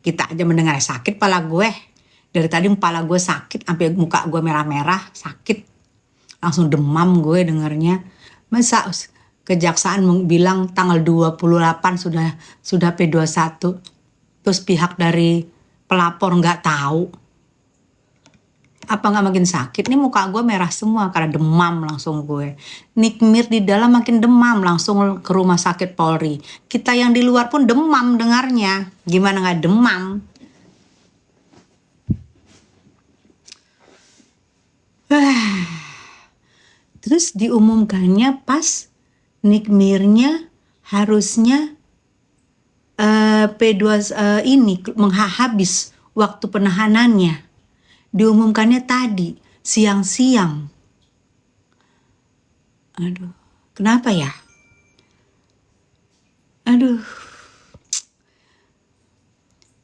Kita aja mendengar sakit pala gue. Dari tadi kepala gue sakit, sampai muka gue merah-merah, sakit. Langsung demam gue dengarnya. Masa kejaksaan bilang tanggal 28 sudah P21. Terus pihak dari pelapor nggak tahu. Apa nggak makin sakit? Nih muka gue merah semua karena demam langsung gue. Nikmir di dalam makin demam langsung ke rumah sakit Polri. Kita yang di luar pun demam dengarnya. Gimana nggak demam? Terus diumumkannya pas Nikmirnya harusnya P2 ini menghabis waktu penahanannya. Diumumkannya tadi siang-siang. Aduh, kenapa ya? Aduh.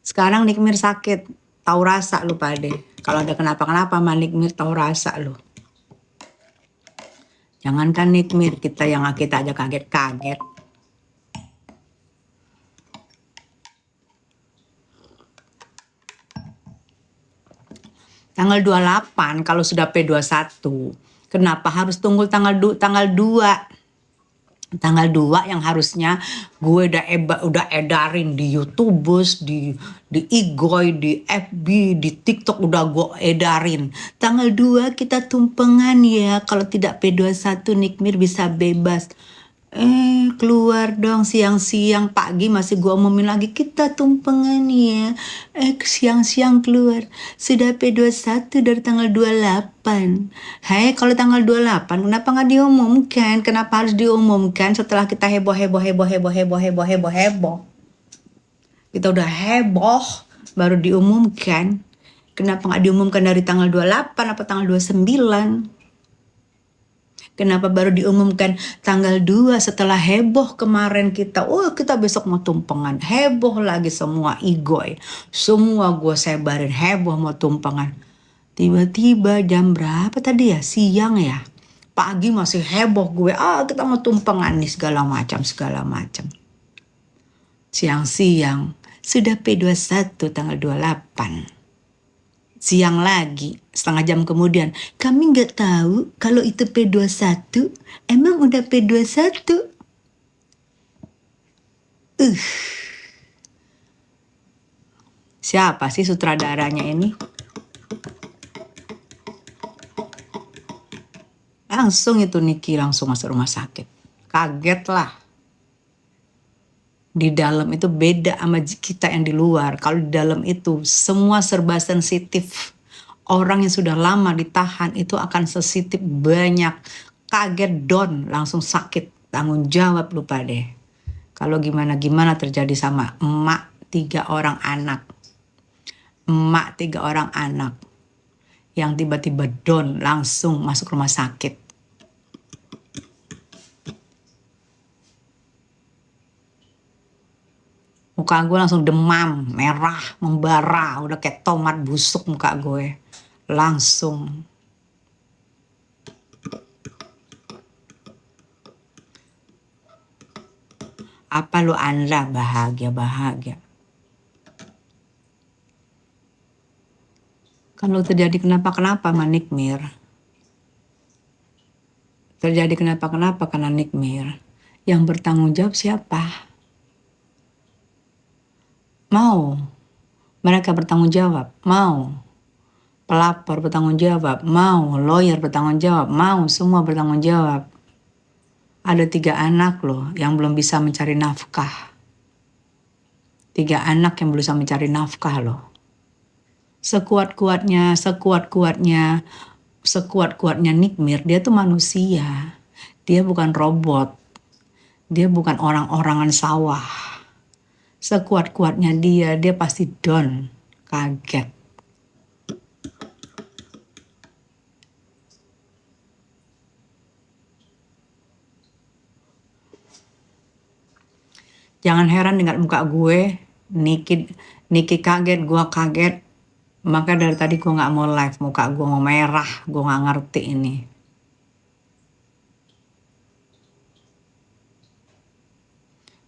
Sekarang Nikmir sakit, tahu rasa lu pade. Kalau ada kenapa-kenapa sama Nikmir tahu rasa lu. Jangankan Nikmir, kita aja kaget-kaget. Tanggal 28 kalau sudah P21. Kenapa harus tunggu tanggal 2? Tanggal 2 yang harusnya gue udah edarin di YouTube, di Igoy, di FB, di TikTok udah gue edarin. Tanggal 2 kita tumpengan ya, kalau tidak P21 Nikmir bisa bebas. Keluar dong siang-siang, pagi masih gue umumin lagi kita tumpengan ya. Siang-siang keluar. Sudah P21 dari tanggal 28. Hai, kalau tanggal 28 kenapa nggak diumumkan? Kenapa harus diumumkan setelah kita heboh? Kita udah heboh baru diumumkan. Kenapa nggak diumumkan dari tanggal 28 apa tanggal 29? Kenapa baru diumumkan tanggal 2 setelah heboh kemarin kita? Oh, kita besok mau tumpengan. Heboh lagi semua Igoy. Semua gue sebarin heboh mau tumpengan. Tiba-tiba jam berapa tadi ya? Siang ya? Pagi masih heboh gue. Kita mau tumpengan nih segala macam. Siang-siang sudah P21 tanggal 28. Siang lagi, setengah jam kemudian, kami nggak tahu kalau itu P21, emang udah P21. Siapa sih sutradaranya ini? Langsung itu Niki langsung masuk rumah sakit. Kaget lah. Di dalam itu beda sama kita yang di luar. Kalau di dalam itu semua serba sensitif. Orang yang sudah lama ditahan itu akan sensitif banyak. Kaget down, langsung sakit. Tanggung jawab lupa deh. Kalau gimana terjadi sama emak 3 orang anak. Emak 3 orang anak. Yang tiba-tiba down langsung masuk rumah sakit. Muka gue langsung demam, merah, membara, udah kayak tomat busuk muka gue. Langsung. Apa lu Andra bahagia. Kalau terjadi kenapa-kenapa sama Nikmir. Terjadi kenapa-kenapa karena Nikmir. Yang bertanggung jawab siapa? Mau mereka bertanggung jawab, mau pelapor bertanggung jawab, mau lawyer bertanggung jawab, mau semua bertanggung jawab. Ada 3 anak loh yang belum bisa mencari nafkah. 3 anak yang belum bisa mencari nafkah loh. Sekuat-kuatnya Nikmir, dia tuh manusia. Dia bukan robot. Dia bukan orang-orangan sawah. Sekuat-kuatnya dia pasti down, kaget. Jangan heran dengan muka gue, Niki kaget, gue kaget. Maka dari tadi gue gak mau live, muka gue mau merah, gue gak ngerti ini.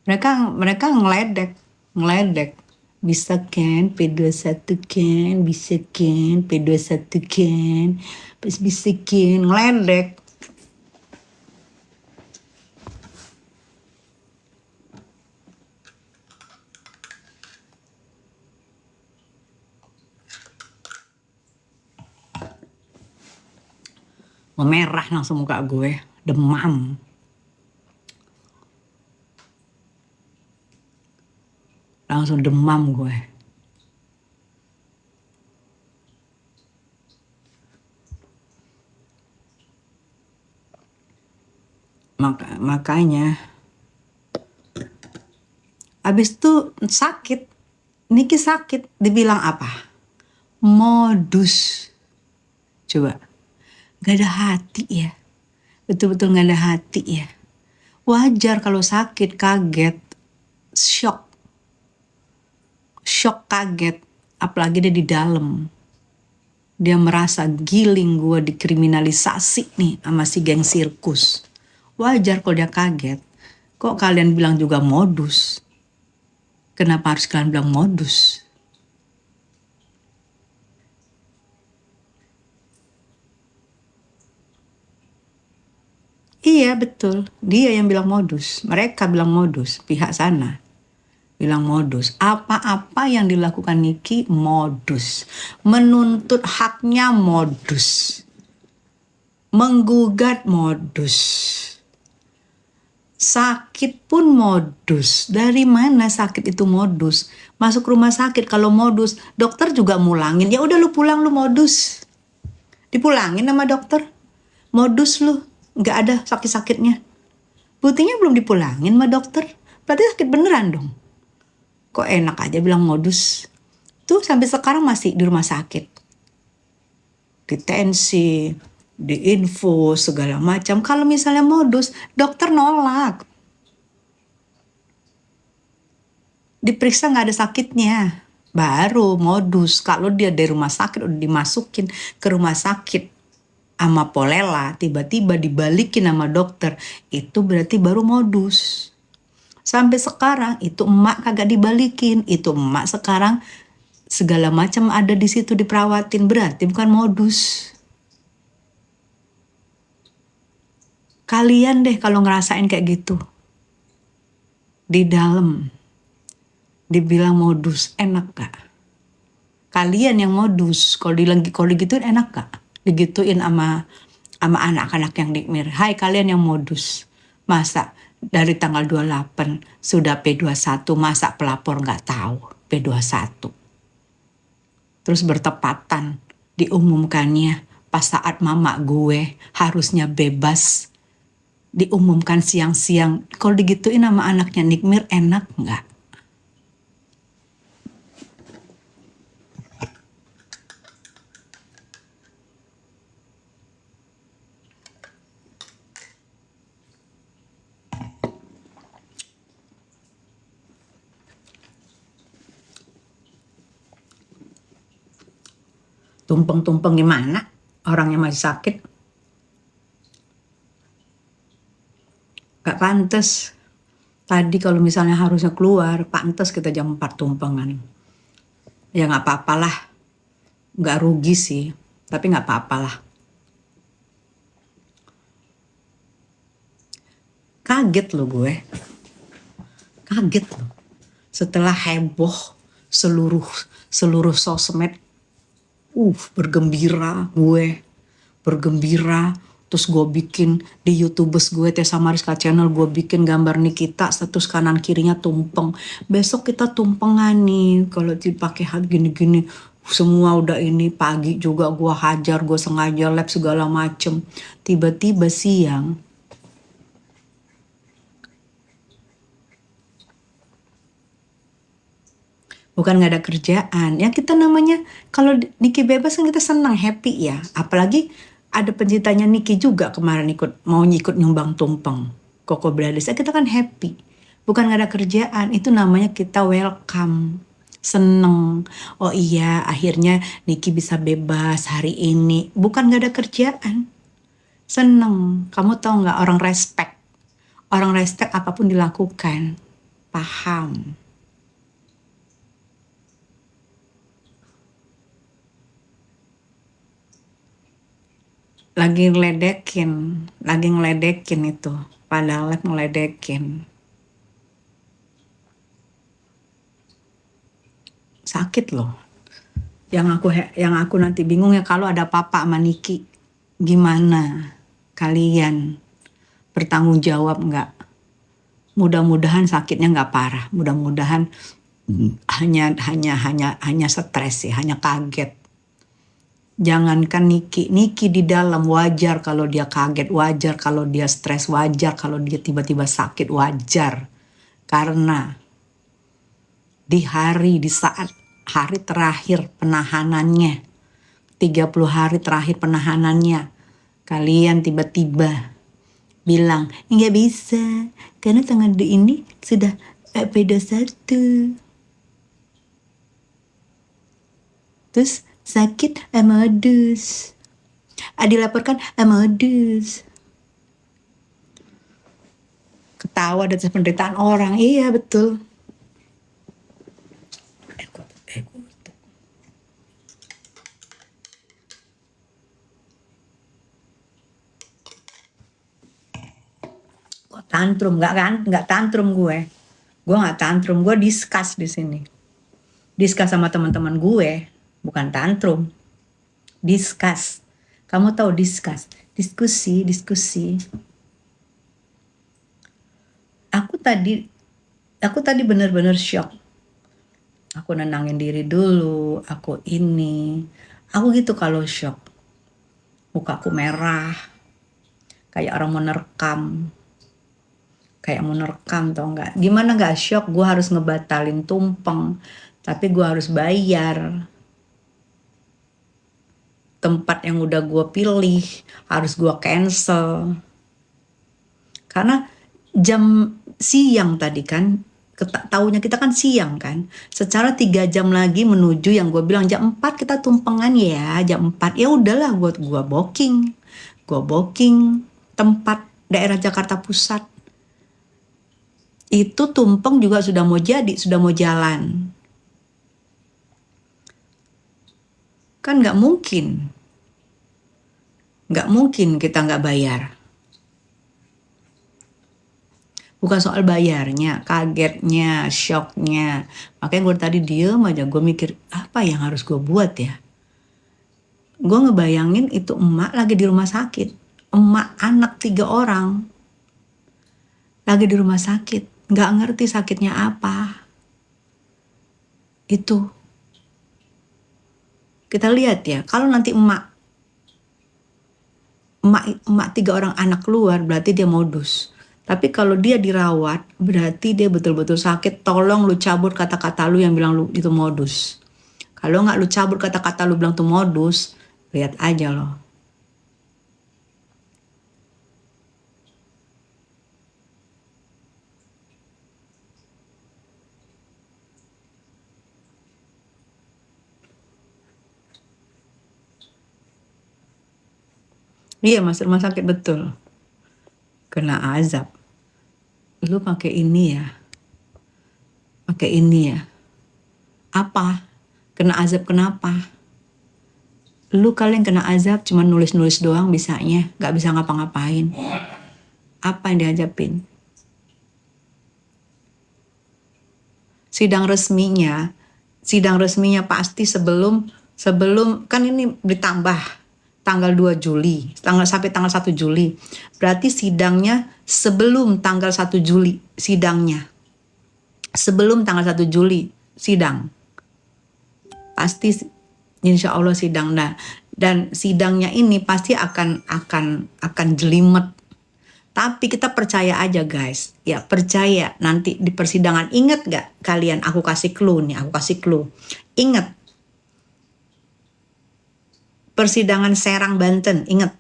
Mereka ngeledek. Bisa kan P21 kan, bisa kan P21 kan, pas bisa kan, ngeledek. Memerah langsung muka gue, demam. Langsung demam gue. Makanya abis itu sakit, Niki sakit, dibilang apa? Modus. Coba, gak ada hati ya, betul-betul gak ada hati ya. Wajar kalau sakit, kaget, shock kaget, apalagi dia di dalam. Dia merasa giling gue dikriminalisasi nih sama si geng sirkus. Wajar kalau dia kaget. Kok kalian bilang juga modus? Kenapa harus kalian bilang modus? Iya betul, dia yang bilang modus. Mereka bilang modus, pihak sana bilang modus. Apa-apa yang dilakukan Niki modus. Menuntut haknya modus. Menggugat modus. Sakit pun modus. Dari mana sakit itu modus? Masuk rumah sakit kalau modus, dokter juga mulangin. Ya udah lu pulang, lu modus. Dipulangin sama dokter. Modus lu, nggak ada sakit-sakitnya. Buktinya belum dipulangin sama dokter. Berarti sakit beneran dong. Kok enak aja bilang modus. Tuh sampai sekarang masih di rumah sakit. Ditensi, diinfo, segala macam. Kalau misalnya modus, dokter nolak. Diperiksa nggak ada sakitnya. Baru modus. Kalau dia dari rumah sakit udah dimasukin ke rumah sakit sama Polela, tiba-tiba dibalikin sama dokter, itu berarti baru modus. Sampai sekarang itu emak kagak dibalikin, itu emak sekarang segala macam ada di situ diperawatin, berarti bukan modus. Kalian deh kalau ngerasain kayak gitu, di dalam dibilang modus, enak gak? Kalian yang modus, kalau digituin enak gak? Digituin sama anak-anak yang nikmir. Hai kalian yang modus, masa dari tanggal 28 sudah P21, masa pelapor gak tahu P21? Terus bertepatan diumumkannya pas saat mama gue harusnya bebas, diumumkan siang-siang. Kalau digituin sama anaknya nikmir enak gak? Tumpeng-tumpeng gimana? Orangnya masih sakit. Gak pantas. Tadi kalau misalnya harusnya keluar, pantas kita jam 4 tumpengan. Ya gak apa-apalah. Gak rugi sih, tapi gak apa-apalah. Kaget loh gue. Kaget loh. Setelah heboh seluruh sosmed, bergembira, terus gue bikin di YouTubers gue Tessa Mariska Channel, gue bikin gambar Nikita, status kanan kirinya tumpeng. Besok kita tumpengan nih, kalau dipakai gini-gini, semua udah ini. Pagi juga gue hajar, gue sengaja lab segala macem. Tiba-tiba siang, bukan nggak ada kerjaan ya, kita namanya kalau Niki bebas kan kita senang, happy ya. Apalagi ada pencintanya Niki juga kemarin mau ikut nyumbang tumpeng Koko Brothers, kita kan happy. Bukan nggak ada kerjaan, itu namanya kita welcome, seneng. Oh iya, akhirnya Niki bisa bebas hari ini. Bukan nggak ada kerjaan, seneng. Kamu tahu nggak, orang respect apapun dilakukan, paham. lagi ngeledekin itu, pada live ngeledekin. Sakit loh. Yang aku nanti bingung ya kalau ada papa sama Niki, gimana kalian bertanggung jawab nggak? Mudah-mudahan sakitnya nggak parah, mudah-mudahan hanya stres sih, hanya kaget. Jangankan Niki di dalam wajar kalau dia kaget, wajar kalau dia stres, wajar kalau dia tiba-tiba sakit, wajar. Karena di saat hari terakhir penahanannya, 30 hari terakhir penahanannya, kalian tiba-tiba bilang, nggak bisa, karena tanggal ini sudah P21. Terus sakit modus. Dilaporkan modus. Ketawa atas penderitaan orang. Iya betul. Kok tantrum? Nggak tantrum gue. Gue nggak tantrum. Gue discuss di sini. Discuss sama teman-teman gue. Bukan tantrum. Discuss. Kamu tahu discuss? Diskusi. Aku tadi benar-benar shock. Aku nenangin diri dulu, aku gitu kalau shock. Mukaku merah, kayak orang mau nerekam tau nggak? Gimana nggak shock? Gue harus ngebatalin tumpeng, tapi gue harus bayar. Tempat yang udah gue pilih harus gue cancel. Karena jam siang tadi kan, tahunya kita kan siang kan, secara 3 jam lagi menuju yang gue bilang jam 4 kita tumpengan ya, jam 4 ya udahlah gue booking tempat daerah Jakarta Pusat. Itu tumpeng juga sudah mau jalan. Kan nggak mungkin kita nggak bayar. Bukan soal bayarnya, kagetnya, shocknya. Makanya gue tadi diem aja, gue mikir apa yang harus gue buat ya. Gue ngebayangin itu emak lagi di rumah sakit. Emak anak 3 orang. Lagi di rumah sakit. Gak ngerti sakitnya apa. Itu. Kita lihat ya, kalau nanti emak 3 orang anak keluar berarti dia modus. Tapi kalau dia dirawat, berarti dia betul-betul sakit. Tolong lu cabut kata-kata lu yang bilang lu itu modus. Kalau nggak lu cabut kata-kata lu bilang itu modus, lihat aja loh. Iya masuk rumah sakit betul. Kena azab. Lu pakai ini ya. Apa? Kena azab kenapa? Lu kalian kena azab cuma nulis-nulis doang bisanya. Gak bisa ngapa-ngapain. Apa yang diazabin? Sidang resminya pasti sebelum kan ini ditambah tanggal 2 Juli, sampai tanggal 1 Juli. Berarti sidangnya sebelum tanggal 1 Juli sidangnya. Sebelum tanggal 1 Juli sidang. Pasti insya Allah sidang. Nah, dan sidangnya ini pasti akan jelimet. Tapi kita percaya aja guys, ya percaya nanti di persidangan. Ingat gak kalian, aku kasih clue. Ingat persidangan Serang Banten, ingat.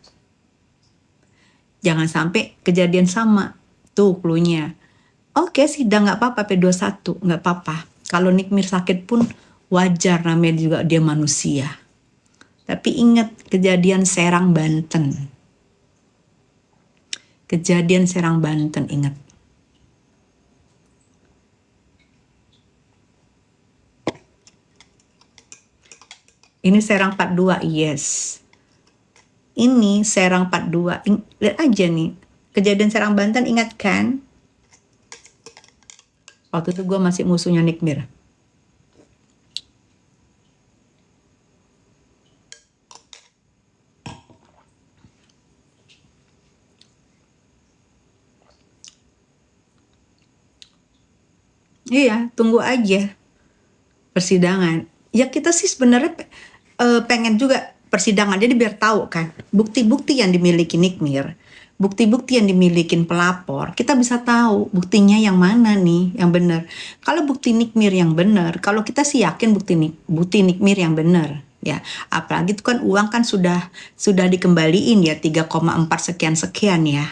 Jangan sampai kejadian sama, tuh cluenya. Oke sidang gak apa-apa P21, gak apa-apa. Kalau Nikmir sakit pun wajar, namanya juga dia manusia. Tapi ingat kejadian Serang Banten. Ingat. Ini Serang 42, yes. Ini Serang 42. Lihat aja nih. Kejadian Serang Banten, ingat kan? Waktu itu gue masih musuhnya Nikmir. Iya, tunggu aja persidangan. Ya kita sih sebenarnya pengen juga persidangan, jadi biar tahu kan bukti-bukti yang dimiliki Nikmir, bukti-bukti yang dimiliki pelapor, kita bisa tahu buktinya yang mana nih yang benar. Kalau bukti Nikmir yang benar, kalau kita sih yakin bukti Nikmir yang benar ya, apalagi itu kan uang kan sudah dikembaliin ya 3,4 sekian sekian ya.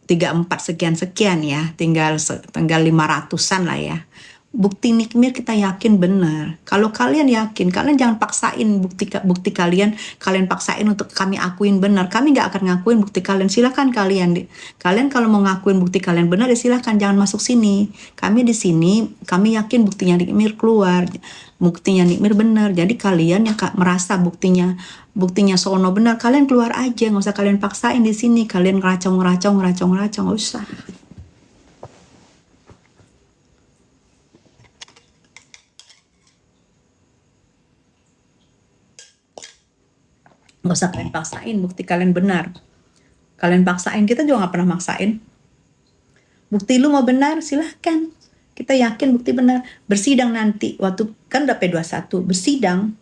34 sekian ya, tinggal 500-an lah ya. Bukti Nikmir kita yakin benar. Kalau kalian yakin, kalian jangan paksain bukti kalian paksain untuk kami akuin benar. Kami nggak akan ngakuin bukti kalian. Silakan kalian kalau mau ngakuin bukti kalian benar ya silakan, jangan masuk sini. Kami di sini, kami yakin buktinya Nikmir keluar, buktinya Nikmir benar. Jadi kalian yang merasa buktinya sono benar, kalian keluar aja, nggak usah kalian paksain di sini. Kalian ngeracong, nggak usah. Nggak usah kalian paksain bukti kalian benar. Kalian paksain, kita juga nggak pernah maksain. Bukti lu mau benar, silahkan. Kita yakin bukti benar. Bersidang nanti, waktu kan udah P21, bersidang,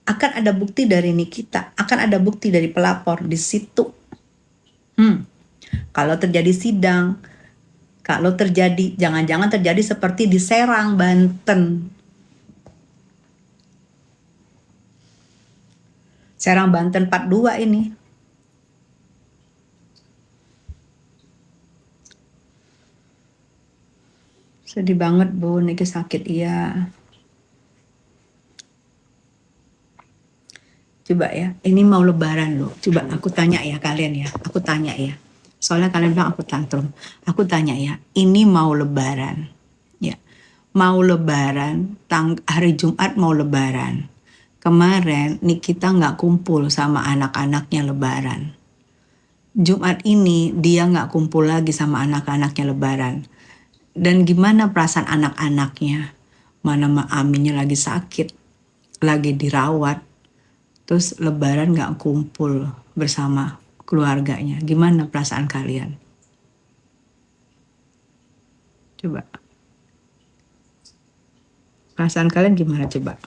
akan ada bukti dari Nikita, akan ada bukti dari pelapor di situ. Kalau terjadi sidang, kalau terjadi, jangan-jangan terjadi seperti di Serang, Banten. Serang Banten 42 ini. Sedih banget Bu, Niki sakit iya. Coba ya, ini mau lebaran loh. Coba aku tanya ya kalian ya, aku tanya ya. Soalnya kalian bilang aku tantrum. Aku tanya ya, ini mau lebaran. Ya, mau lebaran, hari Jumat mau lebaran. Kemarin Nikita nggak kumpul sama anak-anaknya lebaran. Jumat ini dia nggak kumpul lagi sama anak-anaknya lebaran. Dan gimana perasaan anak-anaknya? Mana Aminnya lagi sakit, lagi dirawat. Terus lebaran nggak kumpul bersama keluarganya. Gimana perasaan kalian? Coba. Perasaan kalian gimana coba?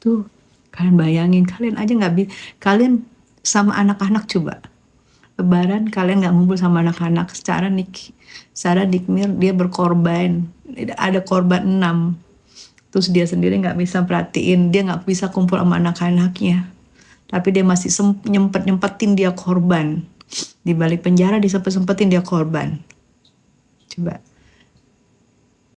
Tuh, kalian bayangin, kalian aja nggak bisa, kalian sama anak-anak coba. Lebaran kalian nggak ngumpul sama anak-anak. Secara Nikmir dia berkorban, ada korban 6. Terus dia sendiri nggak bisa perhatiin, dia nggak bisa kumpul sama anak-anaknya. Tapi dia masih nyempetin dia korban. Di balik penjara disempet-sempetin dia korban. Coba.